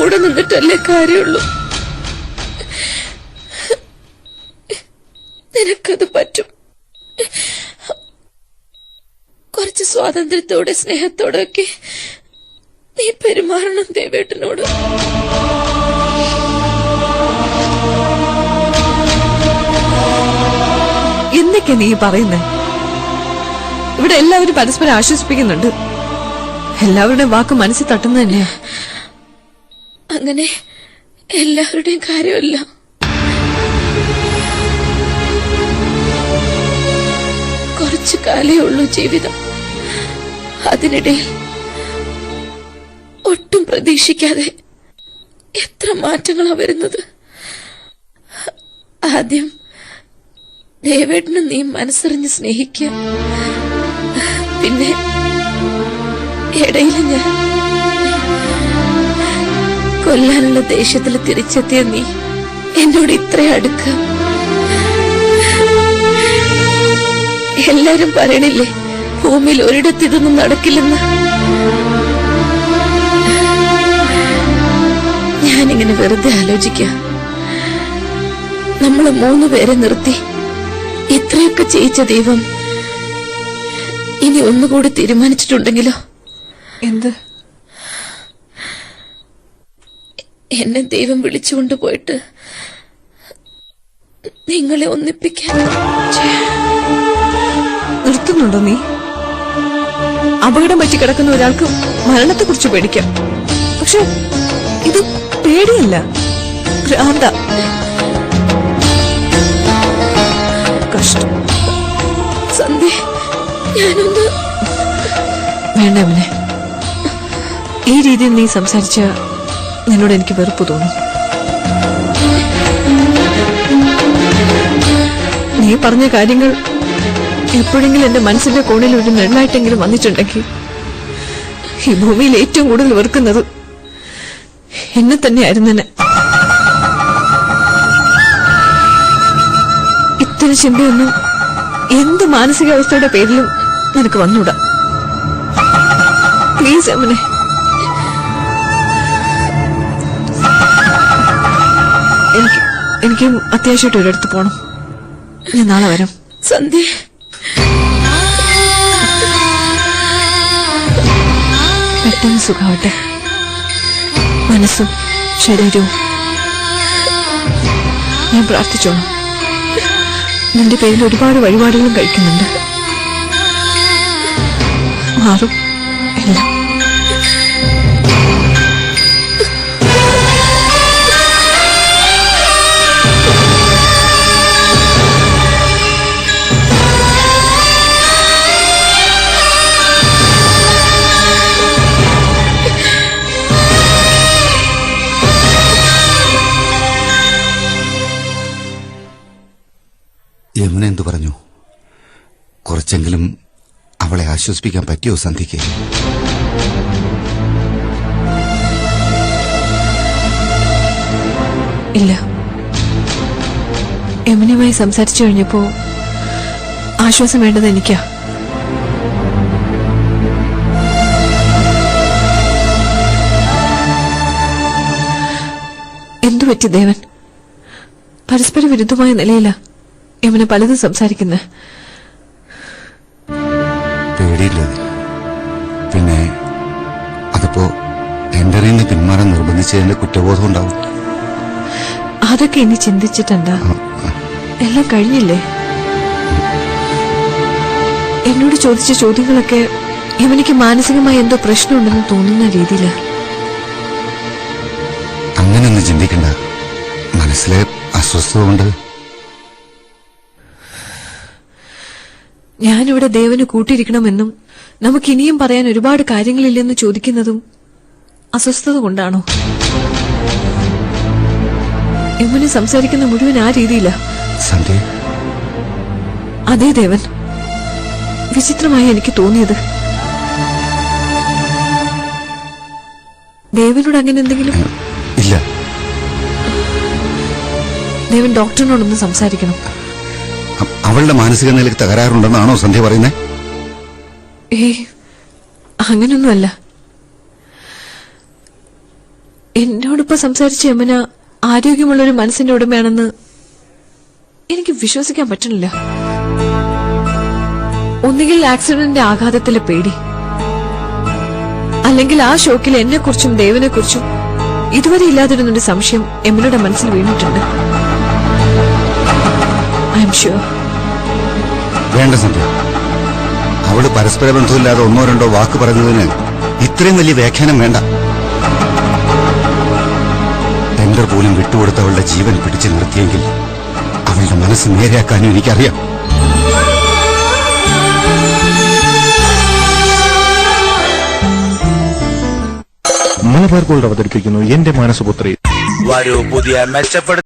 കൂടെ നിന്നിട്ടല്ലേ കാര്യമുള്ളൂ. നിനക്കത് പറ്റും. കുറച്ച് സ്വാതന്ത്ര്യത്തോടെ സ്നേഹത്തോടെ ഒക്കെ നീ പെരുമാറണം ദേവേട്ടനോട്. എന്തൊക്കെയാ നീ പറയുന്നേ? ഇവിടെ എല്ലാവരും പരസ്പരം ആശ്വസിപ്പിക്കുന്നുണ്ട്. എല്ലാവരുടെയും വാക്ക് മനസ്സിൽ തട്ടുന്ന തന്നെയാ. അങ്ങനെ എല്ലാവരുടെയും കാര്യമല്ല. കുറച്ചു കാലേ ഉള്ളൂ ജീവിതം. അതിനിടയിൽ ഒട്ടും പ്രതീക്ഷിക്കാതെ എത്ര മാറ്റങ്ങളാ വരുന്നത്. ആദ്യം ദേവേട്ടന് നീ മനസ്സറിഞ്ഞ് സ്നേഹിക്കുക. പിന്നെ ഇടയിൽ ഞാൻ കൊല്ലാനുള്ള ദേഷ്യത്തിൽ തിരിച്ചെത്തിയ നീ എന്നോട് ഇത്ര അടുക്കുക. എല്ലാരും പറയണില്ലേ ഭൂമിയിൽ ഒരിടത്ത് ഇതൊന്നും നടക്കില്ലെന്ന്. ഞാനിങ്ങനെ വെറുതെ ആലോചിക്കുക, നമ്മള് 3 പേരെ നിർത്തി ഇത്രയൊക്കെ ചെയ്യിച്ച ദൈവം ഇനി ഒന്നുകൂടി തീരുമാനിച്ചിട്ടുണ്ടെങ്കിലോ? എന്ത്? എന്നെ ദൈവം വിളിച്ചുകൊണ്ടുപോയിട്ട് നിങ്ങളെ ഒന്നിപ്പിക്കാൻ. നിർത്തുന്നുണ്ടോ നീ? അപകടം പറ്റി കിടക്കുന്ന ഒരാൾക്ക് മരണത്തെക്കുറിച്ച് പേടിക്കാം. പക്ഷെ ഇത് പേടിയല്ല, ഭ്രാന്ത. കഷ്ടം. സന്ധ്യ, ഞാനൊന്ന് വേണ്ട അവനെ. ഈ രീതിയിൽ നീ സംസാരിച്ച നിന്നോട് എനിക്ക് വെറുപ്പ് തോന്നും. നീ പറഞ്ഞ കാര്യങ്ങൾ എപ്പോഴെങ്കിലും എന്റെ മനസ്സിന്റെ കോണിൽ ഒരു നെള്ളായിട്ടെങ്കിലും വന്നിട്ടുണ്ടെങ്കിൽ ഈ ഭൂമിയിൽ ഏറ്റവും കൂടുതൽ വെറുക്കുന്നത് എന്നെ തന്നെയായിരുന്നെ. ഇത്തരം ചിന്തയൊന്നും എന്ത് മാനസികാവസ്ഥയുടെ പേരിലും നിനക്ക് വന്നൂടാ. പ്ലീസ് അമ്മനെ. എനിക്ക് അത്യാവശ്യമായിട്ട് ഒരിടത്ത് പോണം. ഞാൻ നാളെ വരാം. സന്ധ്യ, പെട്ടെന്ന് സുഖാവട്ടെ, മനസ്സും ശരീരവും. ഞാൻ പ്രാർത്ഥിച്ചോളാം. നിന്റെ പേരിൽ ഒരുപാട് വഴിപാടുകളും കഴിക്കുന്നുണ്ട്. മാറും എല്ലാം. യമുന എന്തു പറഞ്ഞു? കുറച്ചെങ്കിലും അവളെ ആശ്വസിപ്പിക്കാൻ പറ്റിയോ സന്ധ്യയ്ക്ക്? ഇല്ല. യമുനയുമായി സംസാരിച്ചു കഴിഞ്ഞപ്പോ ആശ്വാസം വേണ്ടത് എനിക്കാ. എന്തുപറ്റി ദേവൻ? പരസ്പര വിരുദ്ധമായ നിലയില യമുന പലതും സംസാരിക്കുന്നത്. പേടിയില്ല. പിന്നെ അതിപ്പോ എന്റെ നിന്ന് പിന്മാറാൻ നിർബന്ധിച്ചതിന്റെ കുറ്റബോധം ഉണ്ടാവും. അതൊക്കെ ഇനി ചിന്തിച്ചിട്ടെന്താ? എല്ലാം കഴിഞ്ഞില്ലേ? എന്നോട് ചോദിച്ച ചോദ്യങ്ങളൊക്കെ യമുനയ്ക്ക് മാനസികമായി എന്തോ പ്രശ്നമുണ്ടെന്ന് തോന്നുന്ന രീതിയില. അങ്ങനെയൊന്നും ചിന്തിക്കണ്ട. മനസ്സിലെ അസ്വസ്ഥത കൊണ്ട്. ഞാനിവിടെ ദേവന് കൂട്ടിയിരിക്കണമെന്നും നമുക്കിനിയും പറയാൻ ഒരുപാട് കാര്യങ്ങളില്ലെന്ന് ചോദിക്കുന്നതും അസ്വസ്ഥത കൊണ്ടാണോ? യമുന സംസാരിക്കുന്ന മുഴുവൻ ആ രീതിയില. സന്ധ്യ, അതേ ദേവൻ. വിചിത്രമായി എനിക്ക് തോന്നിയത്. ദേവനോട് അങ്ങനെ എന്തെങ്കിലും? ഇല്ല. ദേവൻ ഡോക്ടറിനോടൊന്ന് സംസാരിക്കണം. അവളുടെ മാനസിക നിലയ്ക്ക് തകരാറുണ്ടെന്നാണോ സന്ധ്യ പറയുന്നത്? അങ്ങനൊന്നുമല്ല. എന്നോടൊപ്പം സംസാരിച്ച യമുന ആരോഗ്യമുള്ളൊരു മനസ്സിന്റെ ഉടമയാണെന്ന് എനിക്ക് വിശ്വസിക്കാൻ പറ്റണില്ല. ഒന്നുകിൽ ആക്സിഡന്റിന്റെ ആഘാതത്തിലെ പേടി, അല്ലെങ്കിൽ ആ ഷോക്കിൽ എന്നെക്കുറിച്ചും ദേവനെക്കുറിച്ചും ഇതുവരെ ഇല്ലാതിരുന്നൊരു സംശയം യമുനയുടെ മനസ്സിൽ വീണിട്ടുണ്ട്. I am sure. വേണ്ട സന്ധ്യ, അവള് പരസ്പര ബന്ധമില്ലാതെ ഒന്നോ രണ്ടോ വാക്ക് പറഞ്ഞതിന് ഇത്രയും വലിയ വ്യാഖ്യാനം വേണ്ട. ടെൻഡർ പോലും വിട്ടുകൊടുത്ത് അവളുടെ ജീവൻ പിടിച്ചു നിർത്തിയെങ്കിൽ അവളുടെ മനസ്സ് നേരെയാക്കാനും എനിക്കറിയാം. മലബാർ ഗോൾഡ് അവതരിപ്പിക്കുന്നു എന്റെ മാനസപുത്രി. വരൂ പുതിയ മെച്ചപ്പെടുത്ത